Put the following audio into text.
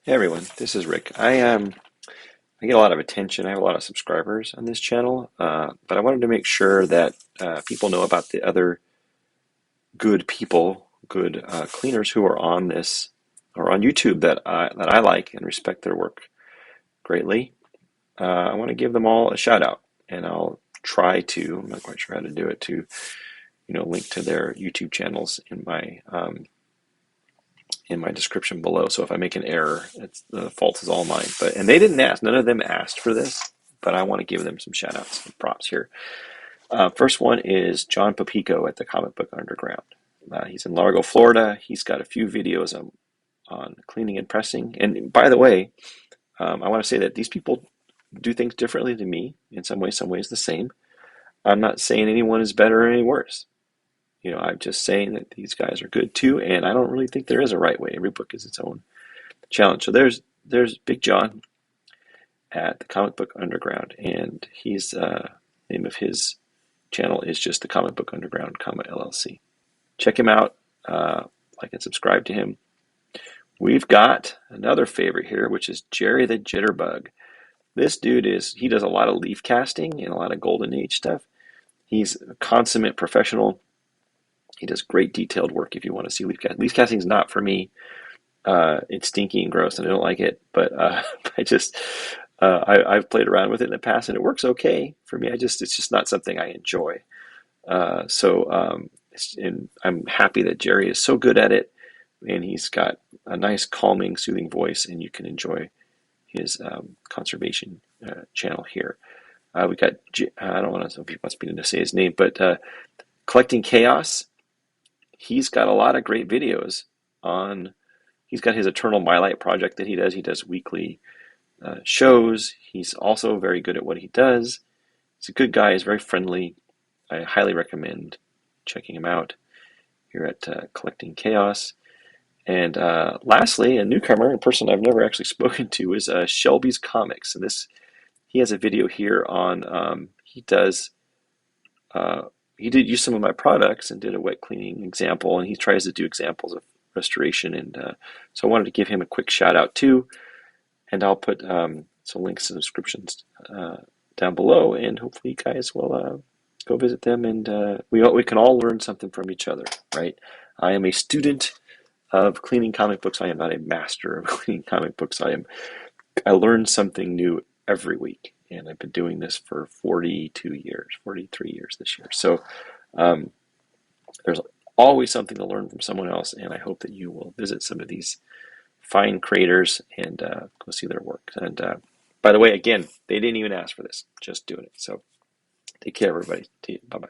Hey everyone, this is Rick. I get a lot of attention. I have a lot of subscribers on this channel, but I wanted to make sure that people know about the other good people, good cleaners who are on this or on YouTube that I like and respect their work greatly. I want to give them all a shout out, and I'll try to. I'm not quite sure how to do it to link to their YouTube channels in my description below. So if I make an error, the fault is all mine. And they didn't ask. None of them asked for this, but I want to give them some shout outs and props here. First one is John Popeko at the Comic Book Underground. He's in Largo, Florida. He's got a few videos on cleaning and pressing. And by the way, I want to say that these people do things differently than me. In some ways the same. I'm not saying anyone is better or any worse. I'm just saying that these guys are good too, and I don't really think there is a right way. Every book is its own challenge. So there's Big John at the Comic Book Underground, and he's name of his channel is just the Comic Book Underground, LLC. Check him out, like and subscribe to him. We've got another favorite here, which is Jerry the Jitterbug. This dude he does a lot of leaf casting and a lot of Golden Age stuff. He's a consummate professional. He does great detailed work if you want to see leaf casting. Leaf casting is not for me. It's stinky and gross, and I don't like it. But I've played around with it in the past, and it works okay for me. It's just not something I enjoy. And I'm happy that Jerry is so good at it, and he's got a nice, calming, soothing voice, and you can enjoy his conservation channel here. We got I don't want to know if he wants me to say his name, but Kollecting Kaos. He's got a lot of great videos on. He's got his Eternal Mylite project that he does. He does weekly shows. He's also very good at what he does. He's a good guy. He's very friendly. I highly recommend checking him out here at Kollecting Kaos. And lastly, a newcomer, a person I've never actually spoken to, is Shelby's Comics. And he has a video here on. He did use some of my products and did a wet cleaning example, and he tries to do examples of restoration. And so I wanted to give him a quick shout out too. And I'll put some links and descriptions down below, and hopefully you guys will go visit them, and we can all learn something from each other, right? I am a student of cleaning comic books. I am not a master of cleaning comic books. I learn something new every week, and I've been doing this for 42 years, 43 years this year. So there's always something to learn from someone else, and I hope that you will visit some of these fine creators and go see their work. And by the way, again, they didn't even ask for this, just doing it. So take care, everybody. Bye-bye.